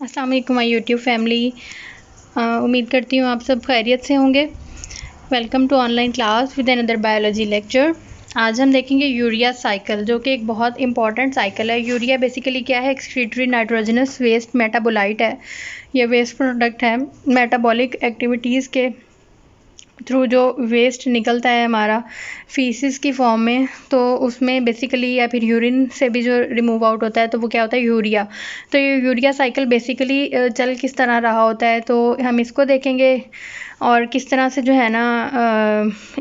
अस्सलाम वालेकुम my YouTube family. उम्मीद करती हूँ आप सब खैरियत से होंगे। Welcome to online class with another biology lecture. आज हम देखेंगे यूरिया साइकिल, जो कि एक बहुत इंपॉर्टेंट साइकिल है। यूरिया बेसिकली क्या है? एक्सक्रीटरी नाइट्रोजनस वेस्ट मेटाबोलाइट है। ये वेस्ट प्रोडक्ट है मेटाबॉलिक एक्टिविटीज़ के थ्रू जो वेस्ट निकलता है हमारा फीसिस की फॉर्म में, तो उसमें बेसिकली या फिर यूरिन से भी जो रिमूव आउट होता है तो वो क्या होता है? यूरिया। तो ये यूरिया साइकिल बेसिकली चल किस तरह रहा होता है, तो हम इसको देखेंगे और किस तरह से जो है ना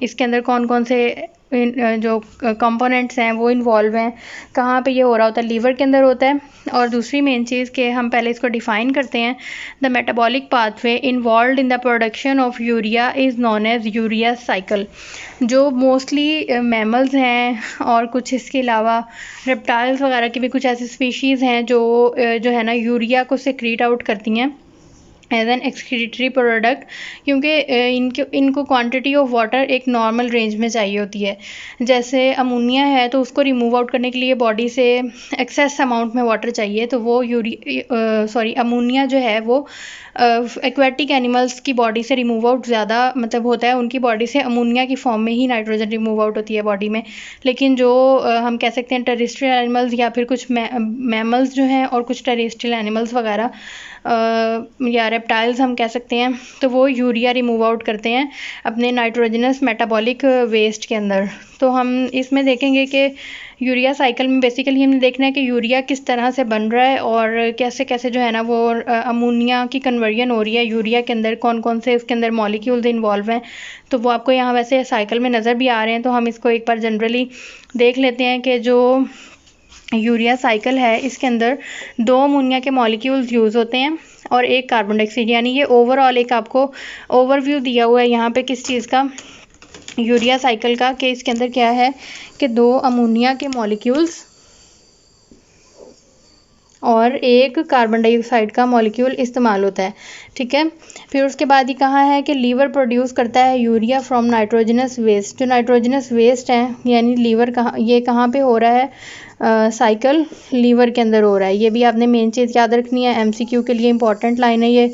इसके अंदर कौन कौन से जो कंपोनेंट्स हैं वो इन्वॉल्व हैं, कहाँ पे ये हो रहा होता है। लीवर के अंदर होता है। और दूसरी मेन चीज़ के हम पहले इसको डिफ़ाइन करते हैं। The metabolic pathway involve in the production of urea is known as urea cycle. जो मोस्टली मैमल्स हैं और कुछ इसके अलावा रेप्टाइल्स वगैरह की भी कुछ ऐसी स्पीशीज़ हैं जो है ना यूरिया को सेक्रीट आउट करती हैं एज एन एक्सक्रीटरी प्रोडक्ट, क्योंकि इनको क्वांटिटी ऑफ वाटर एक नॉर्मल रेंज में चाहिए होती है। जैसे अमोनिया है तो उसको रिमूव आउट करने के लिए बॉडी से एक्सेस अमाउंट में वाटर चाहिए, तो वो अमोनिया जो है वो एक्वेटिक एनिमल्स की बॉडी से रिमूव आउट ज़्यादा मतलब होता है। उनकी बॉडी से अमोनिया की फॉर्म में ही नाइट्रोजन रिमूव आउट होती है बॉडी में। लेकिन जो हम कह सकते हैं टेरेस्ट्रियल एनिमल्स या फिर कुछ मैमल्स जो हैं और कुछ टेरेस्ट्रियल एनिमल्स वगैरह या रेप्टाइल्स हम कह सकते हैं, तो वो यूरिया रिमूव आउट करते हैं अपने नाइट्रोजनस मेटाबॉलिक वेस्ट के अंदर। तो हम इसमें देखेंगे कि यूरिया साइकिल में बेसिकली हमें देखना है कि यूरिया किस तरह से बन रहा है और कैसे कैसे जो है ना वो अमोनिया की कन्वर्जन हो रही है यूरिया के अंदर, कौन कौन से उसके अंदर मॉलिक्यूल्स इन्वॉल्व हैं। तो वो आपको यहाँ वैसे साइकिल में नज़र भी आ रहे हैं, तो हम इसको एक बार जनरली देख लेते हैं कि जो यूरिया साइकिल है इसके अंदर 2 अमोनिया के मॉलिक्यूल्स यूज़ होते हैं और एक कार्बन डाइऑक्साइड। यानी ये ओवरऑल एक आपको ओवरव्यू दिया हुआ है यहाँ पे किस चीज़ का, यूरिया साइकिल का, कि इसके अंदर क्या है कि 2 अमोनिया के मॉलिक्यूल्स और एक कार्बन डाइऑक्साइड का मॉलिक्यूल इस्तेमाल होता है। ठीक है। फिर उसके बाद ही कहा है कि लीवर प्रोड्यूस करता है यूरिया फ्रॉम नाइट्रोजनस वेस्ट। जो नाइट्रोजनस वेस्ट है यानी लीवर कहाँ पे हो रहा है? साइकिल लीवर के अंदर हो रहा है। ये भी आपने मेन चीज़ याद रखनी है, एमसीक्यू के लिए इंपॉर्टेंट लाइन है ये,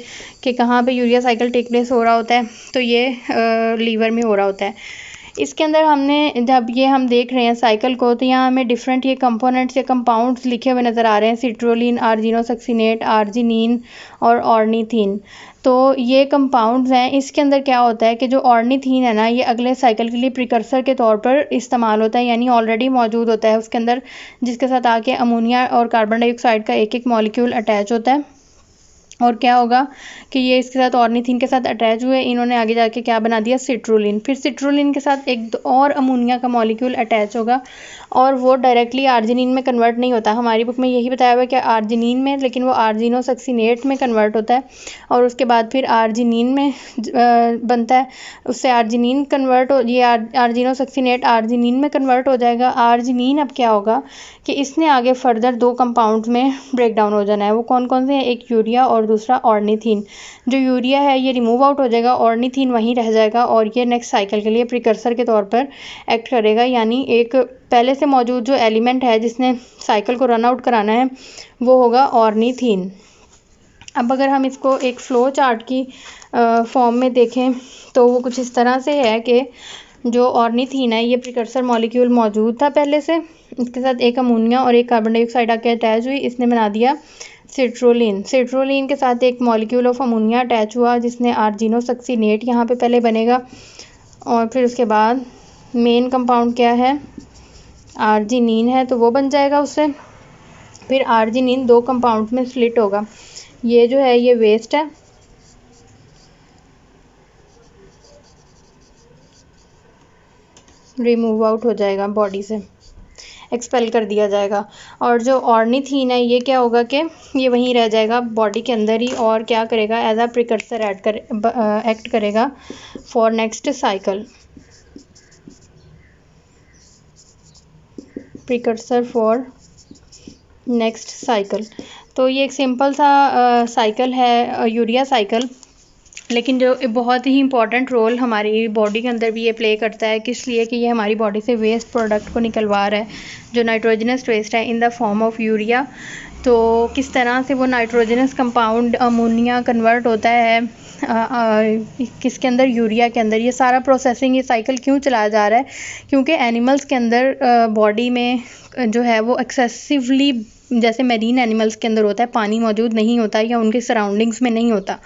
कि कहाँ पे यूरिया साइकिल टेक प्लेस हो रहा होता है, तो ये लीवर में हो रहा होता है। इसके अंदर हमने जब ये हम देख रहे हैं साइकिल को, तो यहाँ हमें डिफरेंट ये कंपोनेंट्स या कंपाउंड्स लिखे हुए नज़र आ रहे हैं, सिट्रोलिन, आर्जिनोसक्सिनेट, आर्जिनिन और ऑर्निथीन। तो ये कंपाउंड्स हैं। इसके अंदर क्या होता है कि जो ऑर्निथीन है ना, ये अगले साइकिल के लिए प्रिकर्सर के तौर पर इस्तेमाल होता है, यानी ऑलरेडी मौजूद होता है उसके अंदर, जिसके साथ आके अमोनिया और कार्बन डाइऑक्साइड का एक एक मॉलिक्यूल अटैच होता है। और क्या होगा कि ये इसके साथ ऑर्निथीन के साथ अटैच हुए, इन्होंने आगे जाके क्या बना दिया? सिट्रोलिन। फिर सिट्रोलिन के साथ एक और अमोनिया का मॉलिक्यूल अटैच होगा और वो डायरेक्टली आर्जिनिन में कन्वर्ट नहीं होता। हमारी बुक में यही बताया हुआ है कि आर्जिनिन में, लेकिन वो आर्जिनोसक्सिनेट में कन्वर्ट होता है और उसके बाद फिर आर्जिनिन में बनता है। उससे आर्जिनिन कन्वर्ट हो, ये आर्जिनोसक्सिनेट आर्जिनिन में कन्वर्ट हो जाएगा। आर्जिनिन अब क्या होगा कि इसने आगे फर्दर 2 कंपाउंड्स में ब्रेक डाउन हो जाना है। वो कौन कौन से हैं? एक यूरिया और दूसरा ऑर्निथीन। जो यूरिया है ये रिमूव आउट हो जाएगा, ऑर्निथीन वहीं रह जाएगा और ये नेक्स्ट साइकिल के लिए प्रिकर्सर के तौर पर एक्ट करेगा। यानी एक पहले से मौजूद जो एलिमेंट है जिसने साइकिल को रन आउट कराना है वो होगा ऑर्निथीन। अब अगर हम इसको एक फ़्लो चार्ट की फॉर्म में देखें तो वो कुछ इस तरह से है कि जो ऑर्निथीन है ये प्रिकर्सर मॉलिक्यूल मौजूद था पहले से, इसके साथ एक अमोनिया और एक कार्बन डाइऑक्साइड आके अटैच हुई, इसने बना दिया सिट्रोलिन। सिट्रोलिन के साथ एक मॉलिक्यूल ऑफ अमोनिया अटैच हुआ जिसने आर्जिनोसक्सिनेट यहाँ पे पहले बनेगा और फिर उसके बाद मेन कंपाउंड क्या है? आर्जिनिन है, तो वो बन जाएगा उससे। फिर आर्जिनिन 2 कंपाउंड में स्प्लिट होगा। ये जो है ये वेस्ट है, रिमूव आउट हो जाएगा बॉडी से, एक्सपेल कर दिया जाएगा। और जो ऑर्निथीन है ये क्या होगा कि ये वहीं रह जाएगा बॉडी के अंदर ही और क्या करेगा? एज अ प्रिकर्सर एक्ट करेगा for next cycle, precursor for next cycle. तो ये एक सिंपल सा साइकिल है यूरिया साइकिल, लेकिन जो बहुत ही इंपॉर्टेंट रोल हमारी बॉडी के अंदर भी ये प्ले करता है। किस लिए? कि ये हमारी बॉडी से वेस्ट प्रोडक्ट को निकलवा रहा है, जो नाइट्रोजनस वेस्ट है in the form of urea, तो किस तरह से वो नाइट्रोजनस कंपाउंड अमोनिया कन्वर्ट होता है किसके अंदर, यूरिया के अंदर। ये सारा प्रोसेसिंग, ये साइकिल क्यों चलाया जा रहा है? क्योंकि एनिमल्स के अंदर बॉडी में जो है वो एक्सेसिवली, जैसे मेरीन एनिमल्स के अंदर होता है, पानी मौजूद नहीं होता या उनके सराउंडिंग्स में नहीं होता,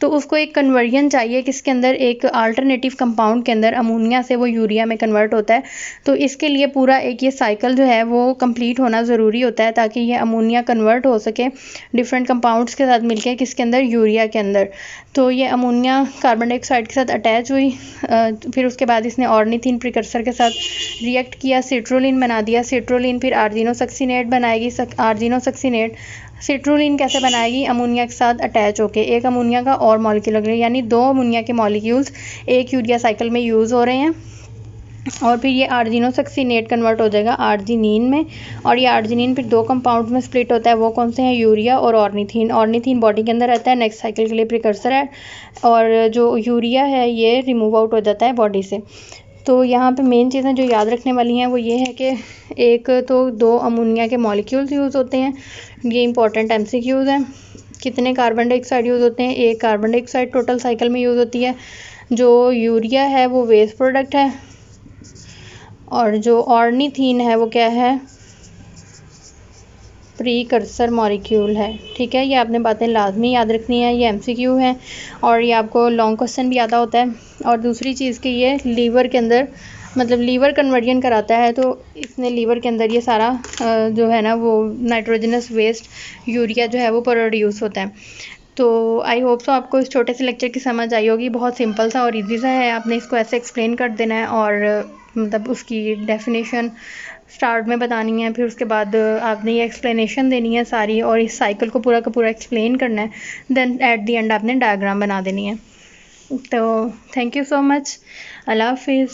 तो उसको एक कन्वर्जन चाहिए किसके अंदर, एक अल्टरनेटिव कंपाउंड के अंदर, अमोनिया से वो यूरिया में कन्वर्ट होता है। तो इसके लिए पूरा एक ये साइकिल जो है वो कंप्लीट होना ज़रूरी होता है ताकि ये अमोनिया कन्वर्ट हो सके डिफरेंट कंपाउंड्स के साथ मिलके किसके अंदर, यूरिया के अंदर। तो ये अमोनिया कार्बन डाइऑक्साइड के साथ अटैच हुई, फिर उसके बाद इसने ऑर्निथीन प्रिकर्सर के साथ रिएक्ट किया, सिट्रोलिन बना दिया। सिट्रोलिन फिर आर्जिनोसक्सिनेट बनाएगी। आर्जिनोसक्सिनेट सिट्रोलिन कैसे बनाएगी? अमोनिया के साथ अटैच होके एक अमोनिया का और मॉलिक्यूल, यानी 2 अमोनिया के मॉलिक्यूल्स एक यूरिया साइकिल में यूज़ हो रहे हैं। और फिर ये आर्जिनोसक्सिनेट कन्वर्ट हो जाएगा आर्जिनिन में, और ये आर्जिनिन फिर 2 कंपाउंड में स्प्लिट होता है। वो कौन से हैं? यूरिया और ऑर्निथीन। ऑर्निथीन बॉडी के अंदर रहता है, नेक्स्ट साइकिल के लिए प्रिकर्सर है, और जो यूरिया है ये रिमूव आउट हो जाता है बॉडी से। तो यहाँ पे मेन चीज़ें जो याद रखने वाली हैं वो ये है कि एक तो 2 अमोनिया के मॉलिक्यूल्स यूज़ होते हैं, ये इंपॉर्टेंट MCQs हैं। कितने कार्बन डाइऑक्साइड यूज़ होते हैं? 1 कार्बन डाइऑक्साइड टोटल साइकिल में यूज़ होती है। जो यूरिया है वो वेस्ट प्रोडक्ट है, और जो ऑर्निथीन है वो क्या है? प्रीकर्सर मॉलिक्यूल है। ठीक है, ये आपने बातें लाजमी याद रखनी है, ये MCQ है और ये आपको लॉन्ग क्वेश्चन भी आता होता है। और दूसरी चीज़ कि ये लीवर के अंदर, मतलब लीवर कन्वर्जन कराता है, तो इसने लीवर के अंदर ये सारा जो है ना वो नाइट्रोजनस वेस्ट यूरिया जो है वो प्रोड्यूस होता है। तो आई होप सो आपको इस छोटे से लेक्चर की समझ आई होगी। बहुत सिंपल सा और इजी सा है, आपने इसको ऐसे एक्सप्लेन कर देना है और मतलब उसकी डेफिनेशन स्टार्ट में बतानी है, फिर उसके बाद आपने ये एक्सप्लेनेशन देनी है सारी, और इस साइकिल को पूरा का पूरा एक्सप्लेन करना है। देन एट द एंड आपने डायग्राम बना देनी है। तो थैंक यू सो मच, अल्लाह हाफिज़।